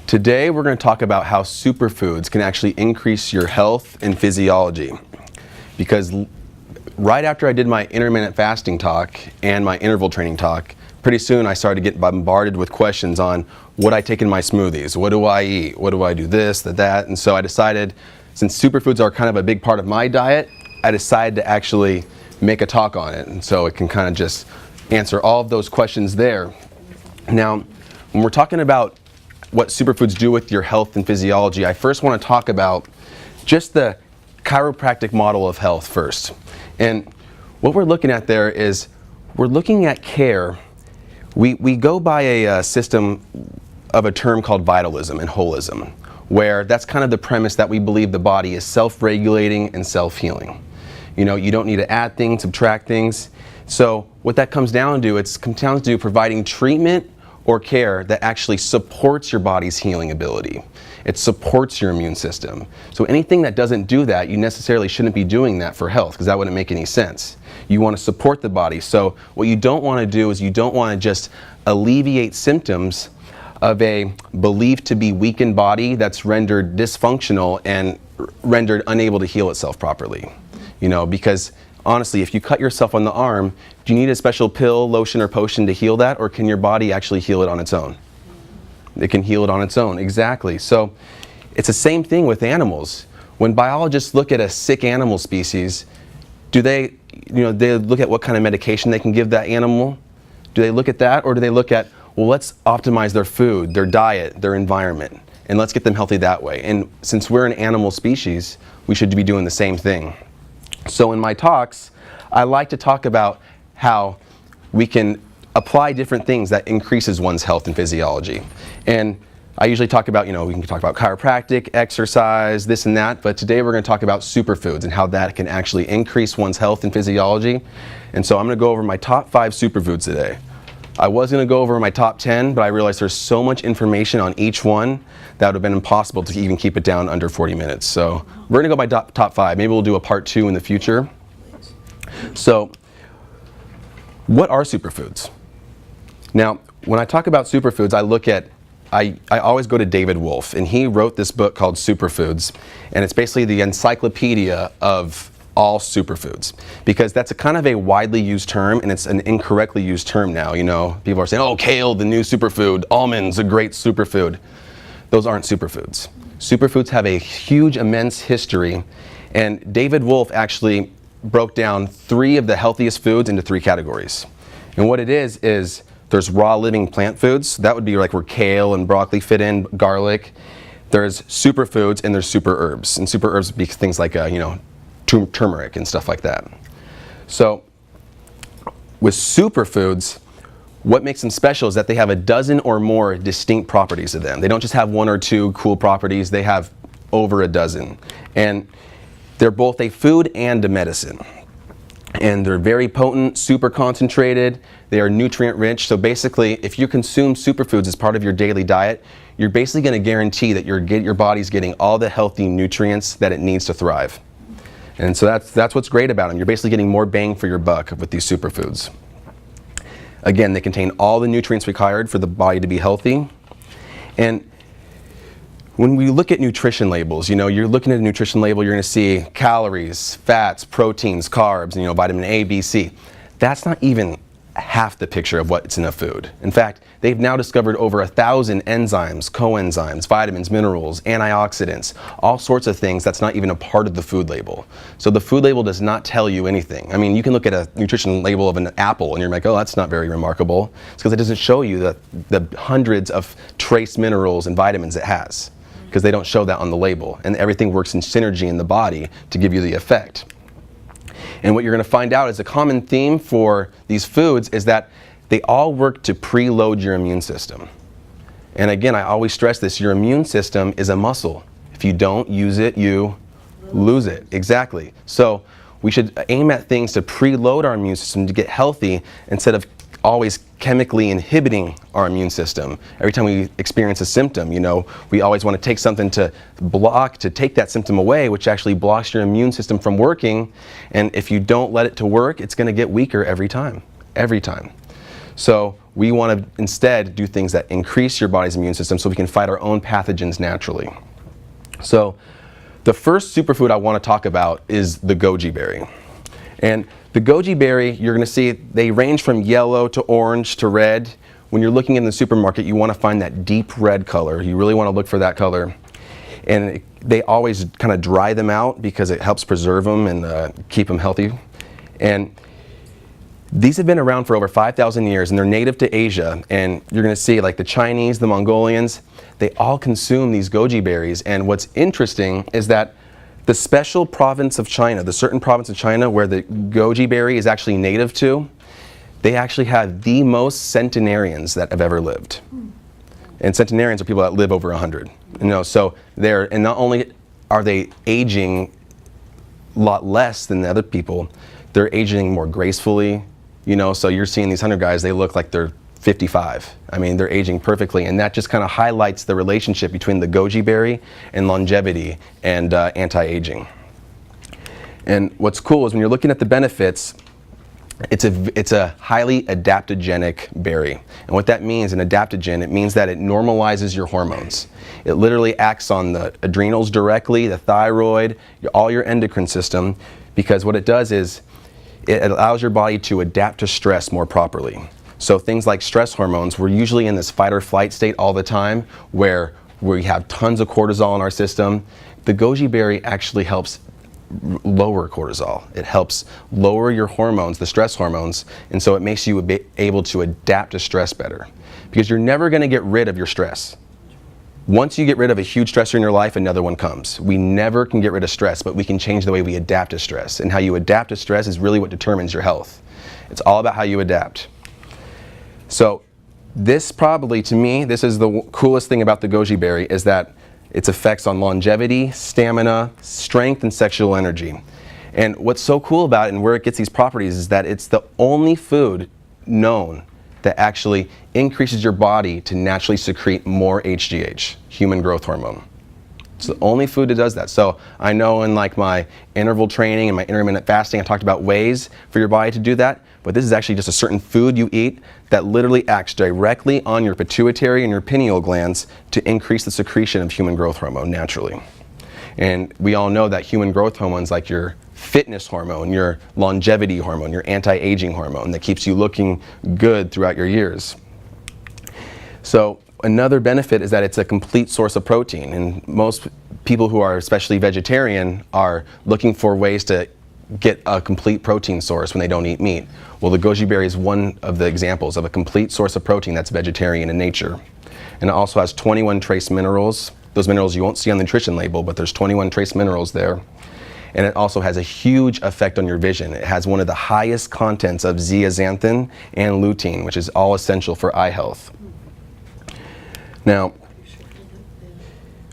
Today we're going to talk about how superfoods can actually increase your health and physiology. Because right after I did my intermittent fasting talk and my interval training talk, pretty soon I started to get bombarded with questions on what I take in my smoothies, what do I eat, what do I do this, that, and so I decided, since superfoods are kind of a big part of my diet, I decided to actually make a talk on it, and so it can kind of just answer all of those questions there. Now, when we're talking about what superfoods do with your health and physiology, I first want to talk about just the chiropractic model of health first. And what we're looking at there is we're looking at care. We go by a system of a term called vitalism and holism, where that's kind of the premise that we believe the body is self-regulating and self-healing. You know, you don't need to add things, subtract things. So what that comes down to, providing treatment or care that actually supports your body's healing ability. It supports your immune system. So anything that doesn't do that, you necessarily shouldn't be doing that for health, because that wouldn't make any sense. You want to support the body. So what you don't want to do is you don't want to just alleviate symptoms of a believed to be weakened body that's rendered dysfunctional and rendered unable to heal itself properly. You know, because honestly, if you cut yourself on the arm, do you need a special pill, lotion, or potion to heal that, or can your body actually heal it on its own? It can heal it on its own, exactly. So it's the same thing with animals. When biologists look at a sick animal species, do they look at what kind of medication they can give that animal? Do they look at that, or do they look at, well, let's optimize their food, their diet, their environment, and let's get them healthy that way? And since we're an animal species, we should be doing the same thing. So in my talks, I like to talk about how we can apply different things that increases one's health and physiology. And I usually talk about, we can talk about chiropractic, exercise, this and that, but today we're going to talk about superfoods and how that can actually increase one's health and physiology. And so I'm going to go over my top 5 superfoods today. I was going to go over my top 10, but I realized there's so much information on each one that would have been impossible to even keep it down under 40 minutes. So we're going to go by top 5. Maybe we'll do a part 2 in the future. So what are superfoods? Now, when I talk about superfoods, I always go to David Wolfe, and he wrote this book called Superfoods, and it's basically the encyclopedia of all superfoods, because that's a kind of a widely used term, and it's an incorrectly used term now. People are saying, oh, kale, the new superfood, almonds, a great superfood. Those aren't superfoods. Superfoods have a huge, immense history, and David Wolfe actually broke down 3 of the healthiest foods into 3 categories. And what it is there's raw living plant foods. That would be like where kale and broccoli fit in, garlic. There's superfoods, and there's super herbs. And super herbs would be things like, turmeric and stuff like that. So with superfoods, what makes them special is that they have a dozen or more distinct properties to them. They don't just have 1 or 2 cool properties, they have over a dozen. And they're both a food and a medicine. And they're very potent, super concentrated, they are nutrient rich. So basically, if you consume superfoods as part of your daily diet, you're basically going to guarantee that your body's getting all the healthy nutrients that it needs to thrive. And so that's what's great about them. You're basically getting more bang for your buck with these superfoods. Again, they contain all the nutrients required for the body to be healthy. And when we look at nutrition labels, you're looking at a nutrition label, you're going to see calories, fats, proteins, carbs, vitamin A, B, C. That's not even half the picture of what's in a food. In fact, they've now discovered over 1,000 enzymes, coenzymes, vitamins, minerals, antioxidants, all sorts of things that's not even a part of the food label. So the food label does not tell you anything. I mean, you can look at a nutrition label of an apple and you're like, oh, that's not very remarkable. It's because it doesn't show you the hundreds of trace minerals and vitamins it has, because they don't show that on the label. And everything works in synergy in the body to give you the effect. And what you're going to find out is a common theme for these foods is that they all work to preload your immune system. And again, I always stress this, your immune system is a muscle. If you don't use it, you lose it. Exactly. So we should aim at things to preload our immune system to get healthy instead of always chemically inhibiting our immune system. Every time we experience a symptom, we always want to take something to take that symptom away, which actually blocks your immune system from working. And if you don't let it to work, it's going to get weaker every time. So we want to instead do things that increase your body's immune system so we can fight our own pathogens naturally. So the first superfood I want to talk about is the goji berry. And the goji berry, you're going to see they range from yellow to orange to red. When you're looking in the supermarket, you want to find that deep red color. You really want to look for that color. And they always kind of dry them out because it helps preserve them and keep them healthy. And these have been around for over 5,000 years, and they're native to Asia. And you're going to see like the Chinese, the Mongolians, they all consume these goji berries. And what's interesting is that the special province of China, the certain province of China where the goji berry is actually native to, they actually have the most centenarians that have ever lived. And centenarians are people that live over 100. So and not only are they aging a lot less than the other people, they're aging more gracefully. So you're seeing these 100 guys, they look like they're 55. I mean, they're aging perfectly, and that just kind of highlights the relationship between the goji berry and longevity and anti-aging. And what's cool is when you're looking at the benefits, it's a highly adaptogenic berry. And what that means, an adaptogen, it means that it normalizes your hormones. It literally acts on the adrenals directly, the thyroid, all your endocrine system, because what it does is it allows your body to adapt to stress more properly. So things like stress hormones, we're usually in this fight or flight state all the time where we have tons of cortisol in our system. The goji berry actually helps lower cortisol. It helps lower your hormones, the stress hormones, and so it makes you able to adapt to stress better. Because you're never going to get rid of your stress. Once you get rid of a huge stressor in your life, another one comes. We never can get rid of stress, but we can change the way we adapt to stress. And how you adapt to stress is really what determines your health. It's all about how you adapt. So this probably, to me, this is the coolest thing about the goji berry, is that its effects on longevity, stamina, strength, and sexual energy. And what's so cool about it and where it gets these properties is that it's the only food known that actually increases your body to naturally secrete more HGH, human growth hormone. It's the only food that does that. So I know in like my interval training and my intermittent fasting, I talked about ways for your body to do that, but this is actually just a certain food you eat that literally acts directly on your pituitary and your pineal glands to increase the secretion of human growth hormone naturally. And we all know that human growth hormones, like your fitness hormone, your longevity hormone, your anti-aging hormone that keeps you looking good throughout your years. So another benefit is that it's a complete source of protein, and most people who are especially vegetarian are looking for ways to get a complete protein source when they don't eat meat. Well, the goji berry is one of the examples of a complete source of protein that's vegetarian in nature. And it also has 21 trace minerals. Those minerals you won't see on the nutrition label, but there's 21 trace minerals there. And it also has a huge effect on your vision. It has one of the highest contents of zeaxanthin and lutein, which is all essential for eye health. Now,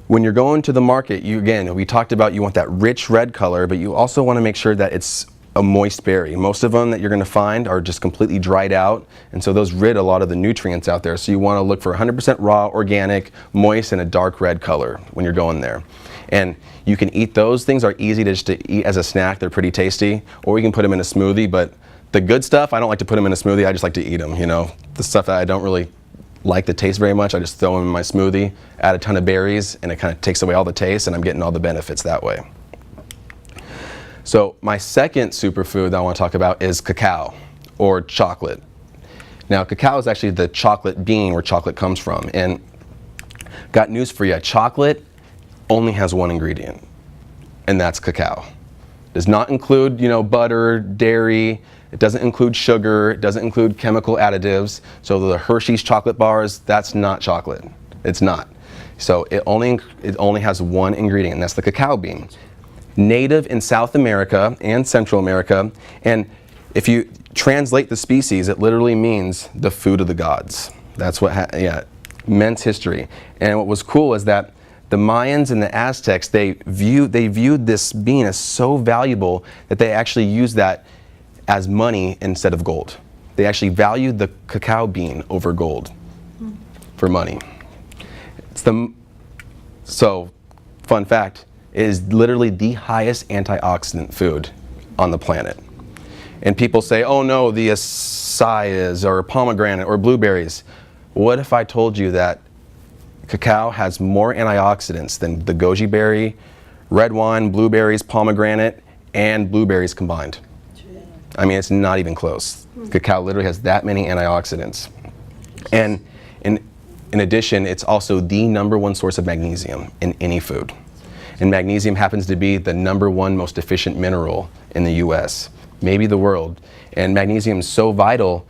when you're going to the market, we talked about you want that rich red color, but you also want to make sure that it's a moist berry. Most of them that you're going to find are just completely dried out, and so those rid a lot of the nutrients out there. So you want to look for 100% raw, organic, moist, and a dark red color when you're going there. And you can eat those. Things are easy to eat as a snack. They're pretty tasty, or you can put them in a smoothie, but the good stuff, I don't like to put them in a smoothie. I just like to eat them, The stuff that I don't really like the taste very much, I just throw them in my smoothie, add a ton of berries, and it kind of takes away all the taste, and I'm getting all the benefits that way. So my second superfood that I want to talk about is cacao, or chocolate. Now, cacao is actually the chocolate bean where chocolate comes from, and got news for you, chocolate only has one ingredient, and that's cacao. Does not include, butter, dairy. It doesn't include sugar. It doesn't include chemical additives. So the Hershey's chocolate bars, that's not chocolate. It's not. So it only has one ingredient, and that's the cacao bean. Native in South America and Central America, and if you translate the species, it literally means the food of the gods. That's what, immense history. And what was cool is that the Mayans and the Aztecs, they viewed this bean as so valuable that they actually used that as money instead of gold. They actually valued the cacao bean over gold for money. So, fun fact, it is literally the highest antioxidant food on the planet. And people say, oh no, the acaias or pomegranate or blueberries. What if I told you that cacao has more antioxidants than the goji berry, red wine, blueberries, pomegranate, and blueberries combined? I mean, it's not even close. Cacao literally has that many antioxidants. And in addition, it's also the #1 source of magnesium in any food. And magnesium happens to be the #1 most efficient mineral in the US, maybe the world. And magnesium is so vital,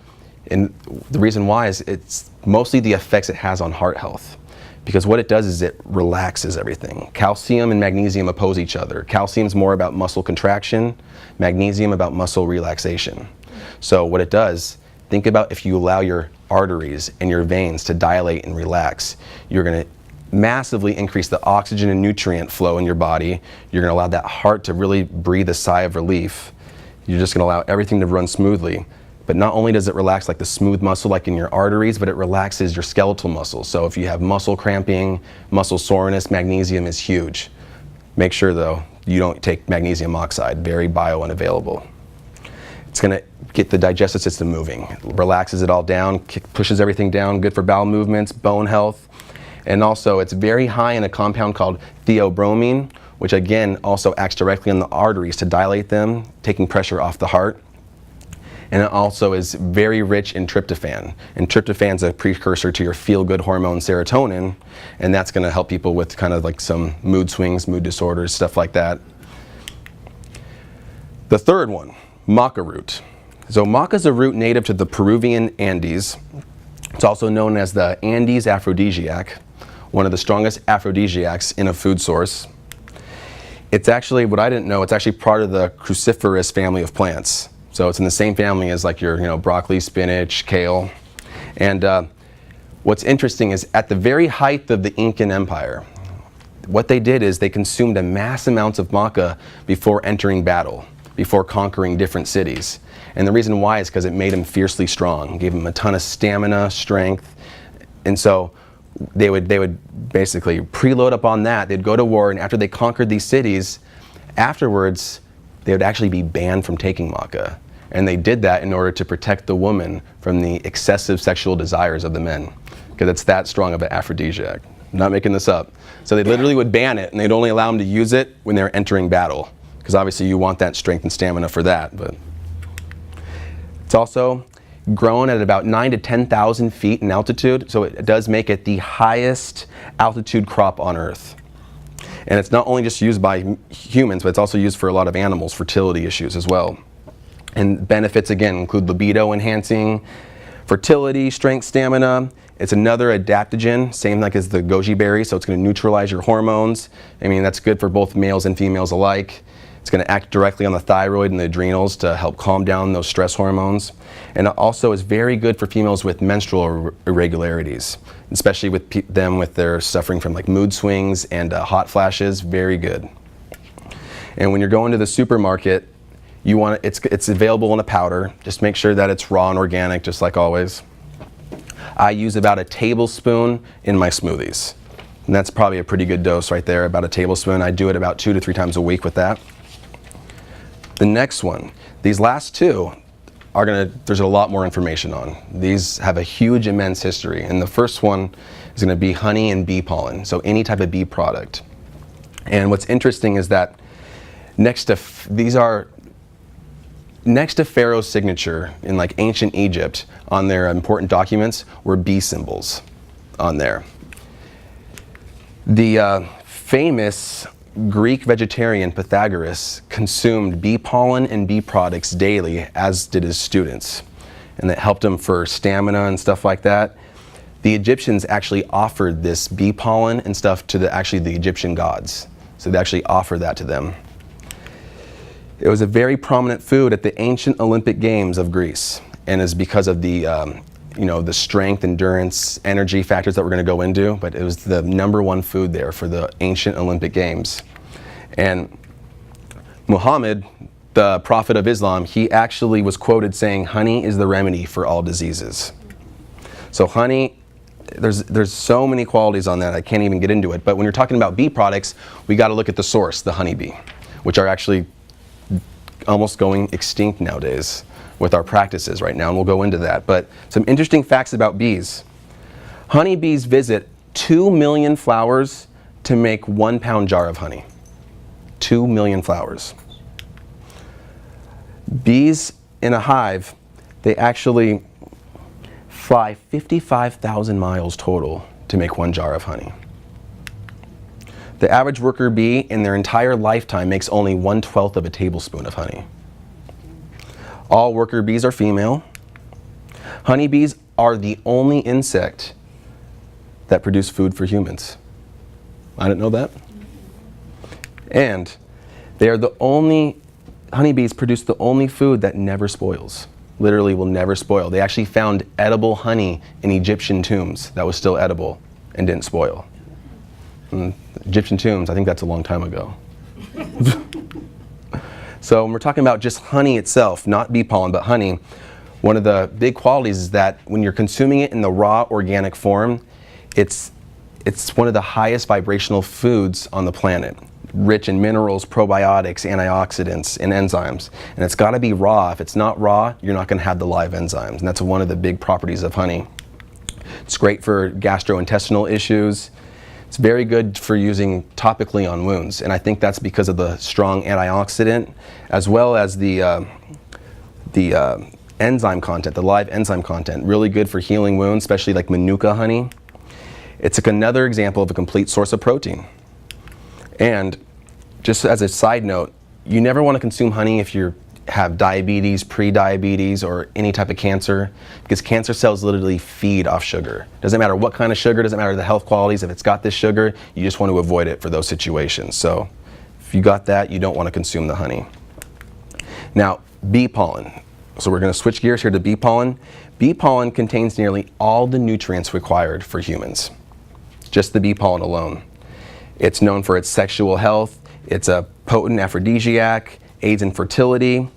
and the reason why is it's mostly the effects it has on heart health. Because what it does is it relaxes everything. Calcium and magnesium oppose each other. Calcium is more about muscle contraction, magnesium about muscle relaxation. So what it does, think about if you allow your arteries and your veins to dilate and relax, you're going to massively increase the oxygen and nutrient flow in your body. You're going to allow that heart to really breathe a sigh of relief. You're just going to allow everything to run smoothly. But not only does it relax like the smooth muscle like in your arteries, but it relaxes your skeletal muscles. So if you have muscle cramping, muscle soreness, magnesium is huge. Make sure though, you don't take magnesium oxide, very biounavailable. It's going to get the digestive system moving, relaxes it all down, pushes everything down, good for bowel movements, bone health. And also it's very high in a compound called theobromine, which again also acts directly on the arteries to dilate them, taking pressure off the heart. And it also is very rich in tryptophan. And tryptophan is a precursor to your feel-good hormone serotonin, and that's going to help people with kind of like some mood swings, mood disorders, stuff like that. The third one, maca root. So maca is a root native to the Peruvian Andes. It's also known as the Andes aphrodisiac, one of the strongest aphrodisiacs in a food source. It's actually, what I didn't know, it's actually part of the cruciferous family of plants. So it's in the same family as like your broccoli, spinach, kale. And what's interesting is at the very height of the Incan Empire, what they did is they consumed a mass amounts of maca before entering battle, before conquering different cities. And the reason why is because it made them fiercely strong, gave them a ton of stamina, strength. And so they would basically preload up on that. They'd go to war, and after they conquered these cities, afterwards, they would actually be banned from taking maca. And they did that in order to protect the woman from the excessive sexual desires of the men, because it's that strong of an aphrodisiac. I'm not making this up. So they literally would ban it, and they'd only allow them to use it when they're entering battle, because obviously you want that strength and stamina for that. But it's also grown at about 9,000 to 10,000 feet in altitude, so it does make it the highest altitude crop on Earth. And it's not only just used by humans, but it's also used for a lot of animals, fertility issues as well. And benefits, again, include libido enhancing, fertility, strength, stamina. It's another adaptogen, same like as the goji berry, so it's going to neutralize your hormones. I mean, that's good for both males and females alike. It's going to act directly on the thyroid and the adrenals to help calm down those stress hormones. And it also is very good for females with menstrual irregularities, especially with them with their suffering from like mood swings and hot flashes. Very good. And when you're going to the supermarket, you want it's available in a powder. Just make sure that it's raw and organic, just like always. I use about a tablespoon in my smoothies, and that's probably a pretty good dose right there, about a tablespoon. I do it about 2 to 3 times a week with that. The next one, these last two there's a lot more information on. These have a huge, immense history, and the first one is going to be honey and bee pollen, so any type of bee product. And what's interesting is that next to Pharaoh's signature in like ancient Egypt on their important documents were bee symbols on there. The famous Greek vegetarian Pythagoras consumed bee pollen and bee products daily, as did his students, and that helped him for stamina and stuff like that. The Egyptians actually offered this bee pollen and stuff to the Egyptian gods, so they actually offered that to them. It was a very prominent food at the ancient Olympic Games of Greece, and is because of the the strength, endurance, energy factors that we're going to go into, but it was the #1 food there for the ancient Olympic Games. And Muhammad, the prophet of Islam, he actually was quoted saying, "Honey is the remedy for all diseases." So honey, there's so many qualities on that, I can't even get into it. But when you're talking about bee products, we got to look at the source, the honeybee, which are actually almost going extinct nowadays with our practices right now, and we'll go into that. But some interesting facts about bees. Honeybees visit 2 million flowers to make 1 pound jar of honey. 2 million flowers. Bees in a hive, they actually fly 55,000 miles total to make 1 jar of honey. The average worker bee in their entire lifetime makes only 1/12 of a tablespoon of honey. All worker bees are female. Honeybees are the only insect that produce food for humans. I didn't know that. And they are the only, honeybees produce the only food that never spoils. Literally will never spoil. They actually found edible honey in Egyptian tombs that was still edible and didn't spoil. And Egyptian tombs, I think that's a long time ago. So when we're talking about just honey itself, not bee pollen, but honey, one of the big qualities is that when you're consuming it in the raw organic form, it's one of the highest vibrational foods on the planet, rich in minerals, probiotics, antioxidants, and enzymes. And it's got to be raw. If it's not raw, you're not going to have the live enzymes. And that's one of the big properties of honey. It's great for gastrointestinal issues. It's very good for using topically on wounds, and I think that's because of the strong antioxidant, as well as the enzyme content, the live enzyme content. Really good for healing wounds, especially like Manuka honey. It's like another example of a complete source of protein. And just as a side note, you never want to consume honey if you have diabetes, pre-diabetes, or any type of cancer, because cancer cells literally feed off sugar. Doesn't matter what kind of sugar, doesn't matter the health qualities, if it's got this sugar, you just want to avoid it for those situations. So if you got that, you don't want to consume the honey. Now, bee pollen. So we're going to switch gears here to bee pollen. Bee pollen contains nearly all the nutrients required for humans. Just the bee pollen alone. It's known for its sexual health. It's a potent aphrodisiac, aids in fertility.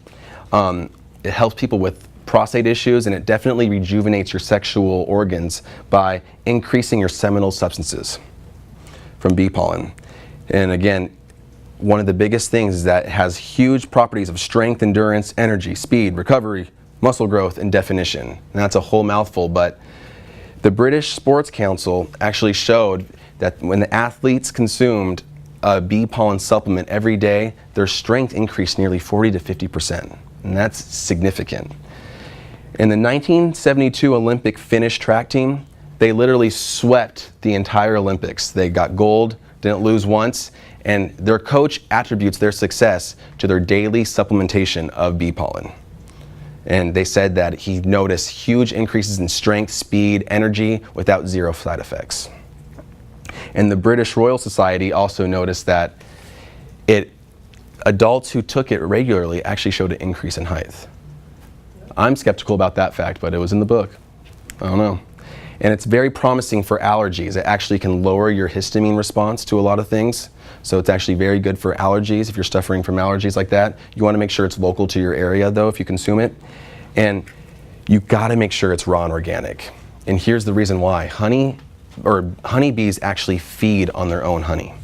It helps people with prostate issues, and it definitely rejuvenates your sexual organs by increasing your seminal substances from bee pollen. And again, one of the biggest things is that it has huge properties of strength, endurance, energy, speed, recovery, muscle growth, and definition. And that's a whole mouthful, but the British Sports Council actually showed that when the athletes consumed a bee pollen supplement every day, their strength increased nearly 40 to 50%, and that's significant. In the 1972 Olympic Finnish track team, they literally swept the entire Olympics. They got gold, didn't lose once, and their coach attributes their success to their daily supplementation of bee pollen. And they said that he noticed huge increases in strength, speed, energy without zero side effects. And the British Royal Society also noticed that adults who took it regularly actually showed an increase in height. I'm skeptical about that fact, but it was in the book. I don't know. And it's very promising for allergies. It actually can lower your histamine response to a lot of things. So it's actually very good for allergies if you're suffering from allergies like that. You want to make sure it's local to your area though if you consume it. And you got to make sure it's raw and organic. And here's the reason why. Honeybees actually feed on their own honey.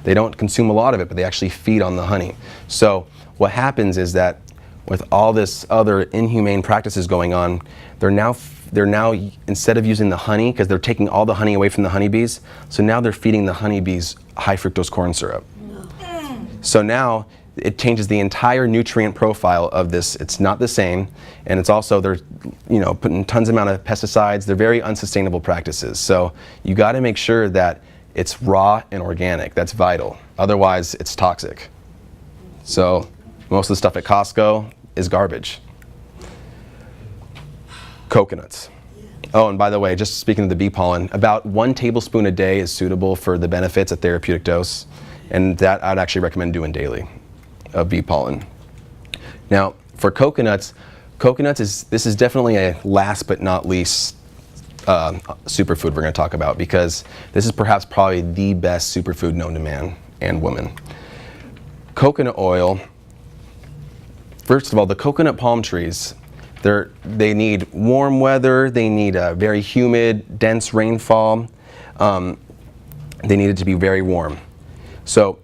They don't consume a lot of it, but they actually feed on the honey. So what happens is that with all this other inhumane practices going on, they're now instead of using the honey, because they're taking all the honey away from the honeybees, so now they're feeding the honeybees high fructose corn syrup. So now it changes the entire nutrient profile of this. It's not the same, and it's also they're putting tons amount of pesticides. They're very unsustainable practices. So you got to make sure that it's raw and organic. That's vital. Otherwise, it's toxic. So most of the stuff at Costco is garbage. Coconuts. Oh, and by the way, just speaking of the bee pollen, about 1 tablespoon a day is suitable for the benefits, a therapeutic dose, and that I'd actually recommend doing daily of bee pollen. Now, for coconuts, this is definitely a last but not least superfood we're going to talk about, because this is perhaps probably the best superfood known to man and woman. Coconut oil. First of all, the coconut palm trees, they need warm weather, they need a very humid, dense rainfall. They need it to be very warm. So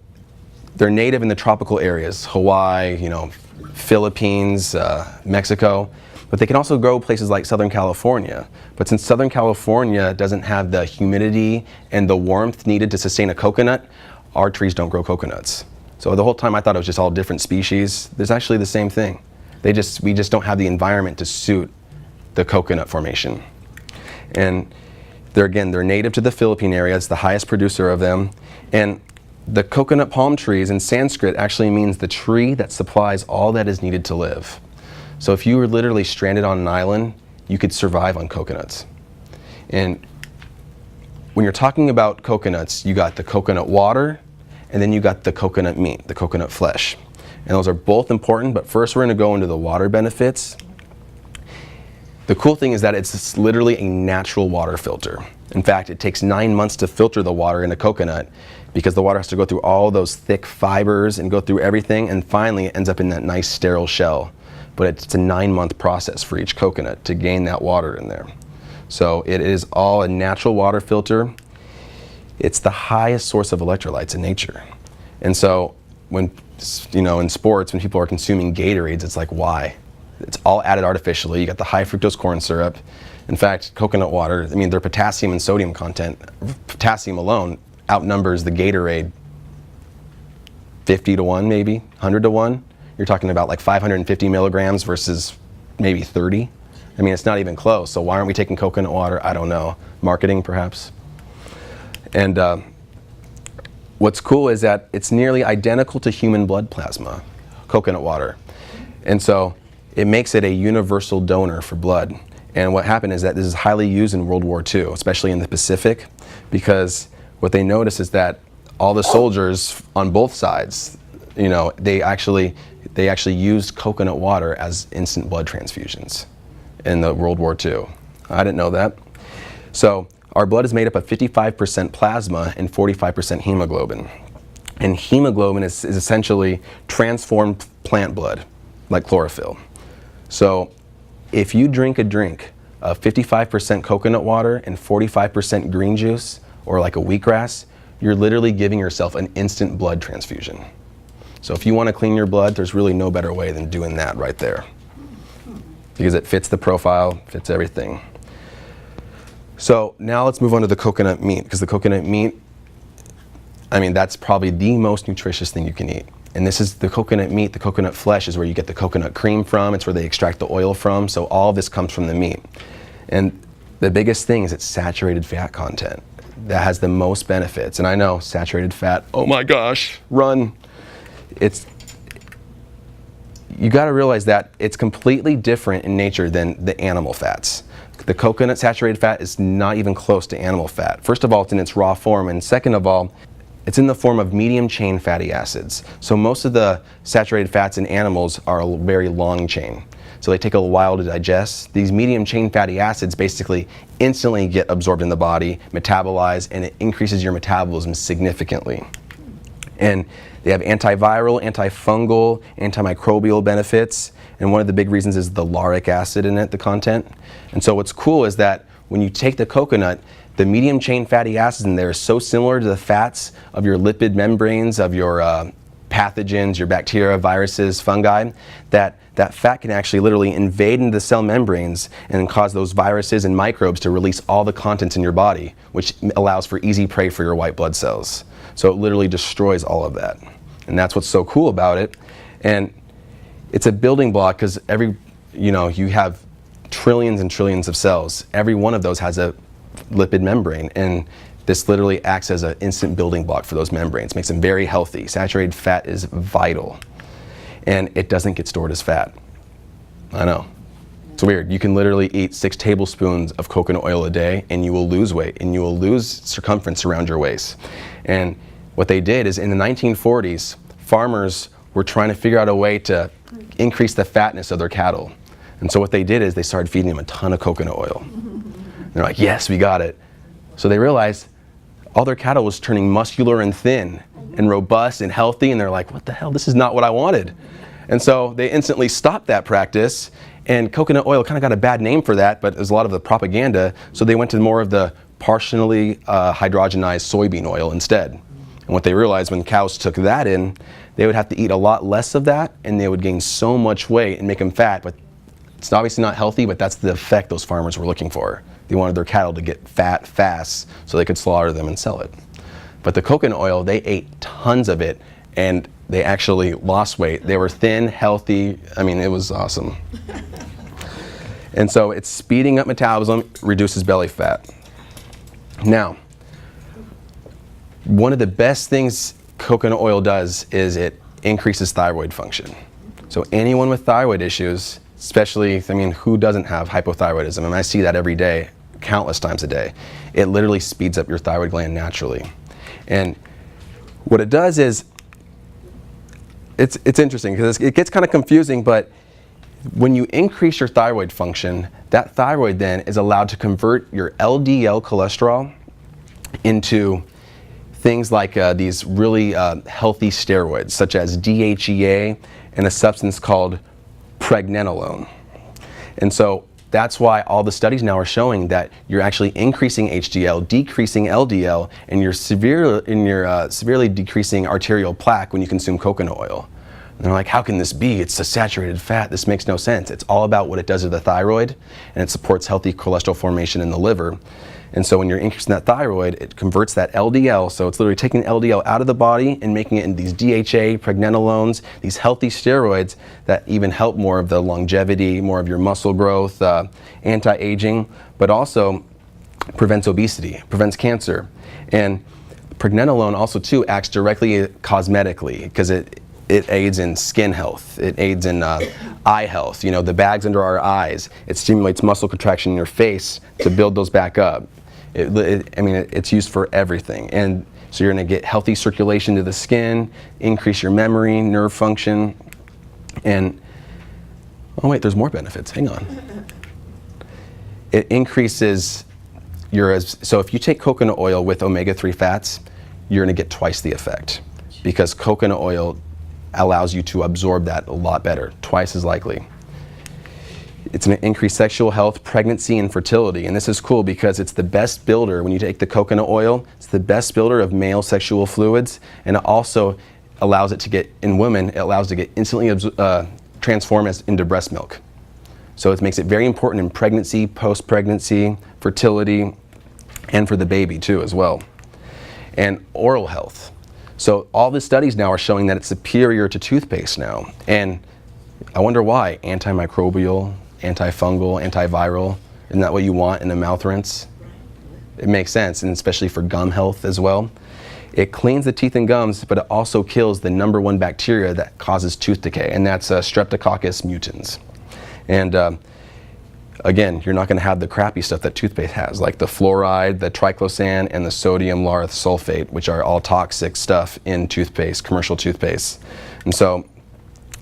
they're native in the tropical areas, Hawaii, Philippines, Mexico, but they can also grow places like Southern California. But since Southern California doesn't have the humidity and the warmth needed to sustain a coconut, our trees don't grow coconuts. So the whole time I thought it was just all different species. There's actually the same thing. We just don't have the environment to suit the coconut formation. And they're native to the Philippine area. It's the highest producer of them. And the coconut palm trees in Sanskrit actually means the tree that supplies all that is needed to live. So if you were literally stranded on an island, you could survive on coconuts. And when you're talking about coconuts, you got the coconut water, and then you got the coconut meat, the coconut flesh. And those are both important, but first we're going to go into the water benefits. The cool thing is that it's literally a natural water filter. In fact, it takes 9 months to filter the water in a coconut because the water has to go through all those thick fibers and go through everything, and finally it ends up in that nice sterile shell. But it's a 9-month process for each coconut to gain that water in there. So it is all a natural water filter. It's the highest source of electrolytes in nature. And so when, in sports, when people are consuming Gatorades, it's like, why? It's all added artificially. You got the high fructose corn syrup. In fact, coconut water, their potassium and sodium content, potassium alone outnumbers the Gatorade 50 to 1, maybe 100 to 1. You're talking about like 550 milligrams versus maybe 30. It's not even close. So why aren't we taking coconut water? I don't know. Marketing, perhaps. And what's cool is that it's nearly identical to human blood plasma, coconut water. And so it makes it a universal donor for blood. And what happened is that this is highly used in World War II, especially in the Pacific, because what they noticed is that all the soldiers on both sides, they actually used coconut water as instant blood transfusions in the World War II. I didn't know that. So our blood is made up of 55% plasma and 45% hemoglobin. And hemoglobin is essentially transformed plant blood, like chlorophyll. So if you drink a drink of 55% coconut water and 45% green juice, or like a wheatgrass, you're literally giving yourself an instant blood transfusion. So if you want to clean your blood, there's really no better way than doing that right there. Because it fits the profile, fits everything. So now let's move on to the coconut meat, because the coconut meat, that's probably the most nutritious thing you can eat. And this is the coconut meat, the coconut flesh is where you get the coconut cream from. It's where they extract the oil from. So all of this comes from the meat. And the biggest thing is it's saturated fat content. That has the most benefits. And I know saturated fat, oh my gosh, run. You gotta realize that it's completely different in nature than the animal fats. The coconut saturated fat is not even close to animal fat. First of all, it's in its raw form, and second of all, it's in the form of medium chain fatty acids. So most of the saturated fats in animals are very long chain. So they take a while to digest. These medium chain fatty acids basically instantly get absorbed in the body, metabolized, and it increases your metabolism significantly. And they have antiviral, antifungal, antimicrobial benefits. And one of the big reasons is the lauric acid in it, the content. And so what's cool is that when you take the coconut, the medium chain fatty acids in there are so similar to the fats of your lipid membranes, of your pathogens, your bacteria, viruses, fungi, that fat can actually literally invade into the cell membranes and cause those viruses and microbes to release all the contents in your body, which allows for easy prey for your white blood cells. So it literally destroys all of that. And that's what's so cool about it. And it's a building block because you have trillions and trillions of cells. Every one of those has a lipid membrane, and this literally acts as an instant building block for those membranes, makes them very healthy. Saturated fat is vital, and it doesn't get stored as fat. I know. It's weird. You can literally eat 6 tablespoons of coconut oil a day and you will lose weight and you will lose circumference around your waist. And what they did is in the 1940s, farmers were trying to figure out a way to increase the fatness of their cattle. And so what they did is they started feeding them a ton of coconut oil. They're like, yes, we got it. So they realized all their cattle was turning muscular and thin and robust and healthy, and they're like, what the hell, this is not what I wanted. And so they instantly stopped that practice, and coconut oil kind of got a bad name for that, but it was a lot of the propaganda, so they went to more of the partially hydrogenized soybean oil instead. And what they realized when cows took that in, they would have to eat a lot less of that, and they would gain so much weight and make them fat. But it's obviously not healthy, but that's the effect those farmers were looking for. They wanted their cattle to get fat fast so they could slaughter them and sell it. But the coconut oil, they ate tons of it, and they actually lost weight. They were thin, healthy. I mean, it was awesome. And so it's speeding up metabolism, reduces belly fat. Now, one of the best things coconut oil does is it increases thyroid function. So anyone with thyroid issues, especially, I mean, who doesn't have hypothyroidism? And I see that every day, countless times a day. It literally speeds up your thyroid gland naturally. And what it does is, it's interesting because it gets kind of confusing, but when you increase your thyroid function, that thyroid then is allowed to convert your LDL cholesterol into things like these really healthy steroids, such as DHEA and a substance called pregnenolone. And so that's why all the studies now are showing that you're actually increasing HDL, decreasing LDL, and you're severely decreasing arterial plaque when you consume coconut oil. And they're like, how can this be? It's a saturated fat. This makes no sense. It's all about what it does to the thyroid, and it supports healthy cholesterol formation in the liver. And so when you're increasing that thyroid, it converts that LDL, so it's literally taking LDL out of the body and making it into these DHA, pregnenolones, these healthy steroids that even help more of the longevity, more of your muscle growth, anti-aging, but also prevents obesity, prevents cancer. And pregnenolone also too acts directly cosmetically because it aids in skin health. It aids in eye health. You know, the bags under our eyes. It stimulates muscle contraction in your face to build those back up. It's used for everything. And so you're going to get healthy circulation to the skin, increase your memory, nerve function, and oh wait, there's more benefits. Hang on. It increases so if you take coconut oil with omega-3 fats, you're going to get twice the effect because coconut oil allows you to absorb that a lot better, twice as likely. It's going to increase sexual health, pregnancy, and fertility. And this is cool because it's the best builder. When you take the coconut oil, it's the best builder of male sexual fluids, and it also allows it to get, in women, it allows it to get instantly transform into breast milk. So it makes it very important in pregnancy, post-pregnancy, fertility, and for the baby too as well. And oral health. So all the studies now are showing that it's superior to toothpaste now. And I wonder why. Antimicrobial, antifungal, antiviral. Isn't that what you want in a mouth rinse? It makes sense, and especially for gum health as well. It cleans the teeth and gums, but it also kills the #1 bacteria that causes tooth decay, and that's Streptococcus mutans. And again, you're not going to have the crappy stuff that toothpaste has, like the fluoride, the triclosan, and the sodium lauryl sulfate, which are all toxic stuff in toothpaste, commercial toothpaste. And so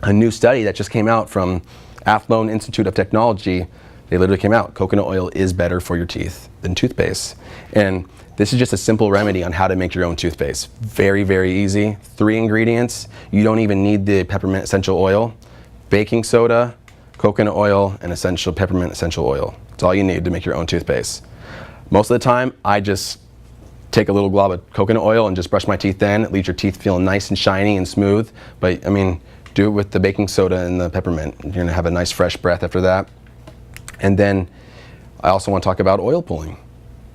a new study that just came out from Athlone Institute of Technology, they literally came out, coconut oil is better for your teeth than toothpaste. And this is just a simple remedy on how to make your own toothpaste. Very, very easy. 3 ingredients. You don't even need the peppermint essential oil. Baking soda, coconut oil, and peppermint essential oil. That's all you need to make your own toothpaste. Most of the time, I just take a little glob of coconut oil and just brush my teeth in. It leaves your teeth feeling nice and shiny and smooth. But I mean, do it with the baking soda and the peppermint. You're gonna have a nice fresh breath after that. And then I also want to talk about oil pulling,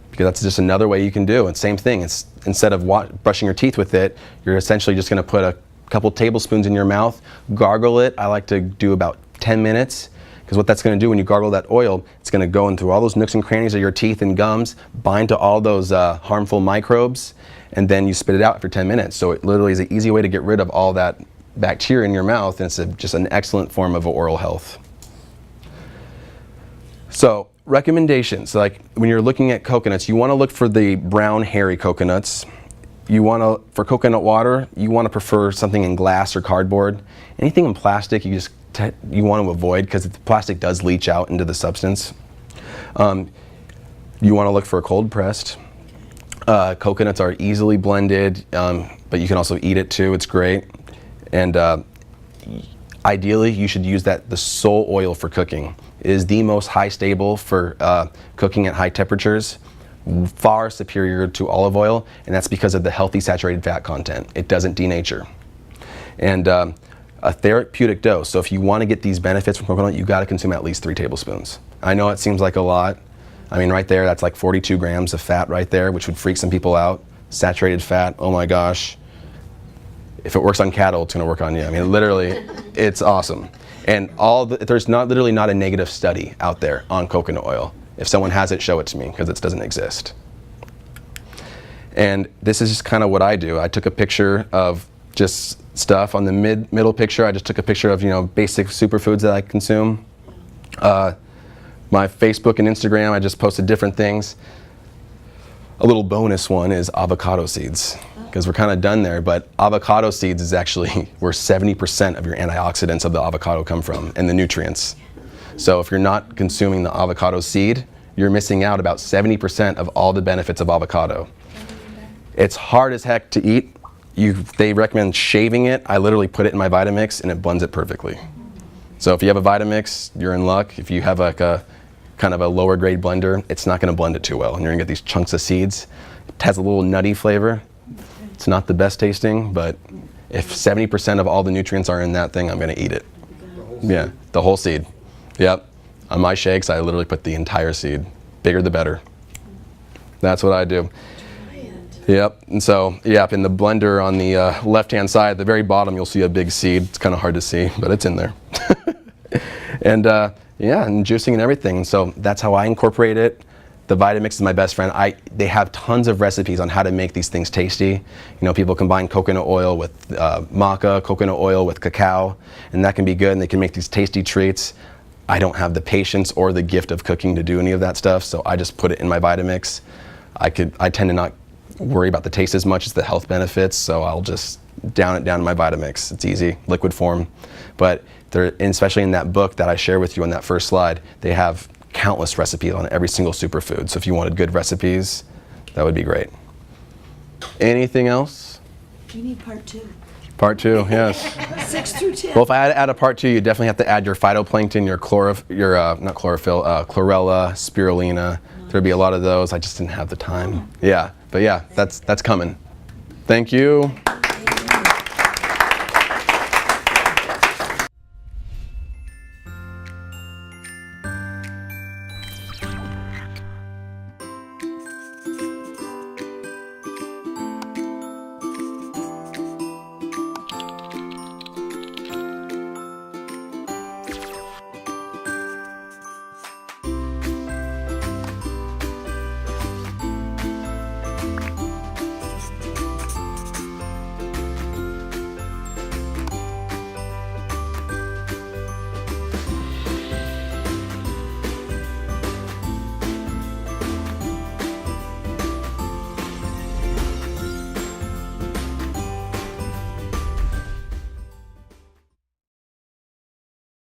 because that's just another way you can do it. Same thing. It's, instead of brushing your teeth with it, you're essentially just going to put a couple tablespoons in your mouth, gargle it. I like to do about 10 minutes, because what that's going to do when you gargle that oil, it's going to go into all those nooks and crannies of your teeth and gums, bind to all those harmful microbes, and then you spit it out after 10 minutes. So it literally is an easy way to get rid of all that bacteria in your mouth, and it's just an excellent form of oral health. So recommendations, like when you're looking at coconuts, you want to look for the brown hairy coconuts. For coconut water, you want to prefer something in glass or cardboard. Anything in plastic, you want to avoid, because the plastic does leach out into the substance. You want to look for cold pressed. Coconuts are easily blended, but you can also eat it too. It's great. And ideally, you should use the sole oil for cooking. It is the most high stable for cooking at high temperatures. far superior to olive oil, and that's because of the healthy saturated fat content. It doesn't denature. And a therapeutic dose, so if you want to get these benefits from coconut, you got to consume at least 3 tablespoons. I know it seems like a lot. I mean, right there, that's like 42 grams of fat right there, which would freak some people out. Saturated fat, oh my gosh. If it works on cattle, it's going to work on you. I mean, literally, it's awesome. And there's literally not a negative study out there on coconut oil. If someone has it, show it to me, because it doesn't exist. And this is just kind of what I do. I took a picture of just stuff. On the middle picture, I just took a picture of, basic superfoods that I consume. My Facebook and Instagram, I just posted different things. A little bonus one is avocado seeds, because we're kind of done there, but avocado seeds is actually where 70% of your antioxidants of the avocado come from, and the nutrients. So if you're not consuming the avocado seed, you're missing out about 70% of all the benefits of avocado. It's hard as heck to eat. They recommend shaving it. I literally put it in my Vitamix and it blends it perfectly. So if you have a Vitamix, you're in luck. If you have like a kind of a lower grade blender, it's not going to blend it too well, and you're going to get these chunks of seeds. It has a little nutty flavor. It's not the best tasting, but if 70% of all the nutrients are in that thing, I'm going to eat it. Yeah, the whole seed. Yep. On my shakes, I literally put the entire seed. Bigger the better. That's what I do. Yep. And so, in the blender on the left-hand side, at the very bottom, you'll see a big seed. It's kind of hard to see, but it's in there. And and juicing and everything. So that's how I incorporate it. The Vitamix is my best friend. They have tons of recipes on how to make these things tasty. People combine coconut oil with maca, coconut oil with cacao, and that can be good, and they can make these tasty treats. I don't have the patience or the gift of cooking to do any of that stuff, so I just put it in my Vitamix. I tend to not worry about the taste as much as the health benefits, so I'll just down it down in my Vitamix. It's easy, liquid form. But especially in that book that I share with you on that first slide, they have countless recipes on every single superfood. So if you wanted good recipes, that would be great. Anything else? We need part 2. Part 2, yes. 6 through 10. Well, if I had to add a part 2, you definitely have to add your phytoplankton, your not chlorophyll, chlorella, spirulina. There'd be a lot of those. I just didn't have the time. Yeah, but yeah, that's coming. Thank you.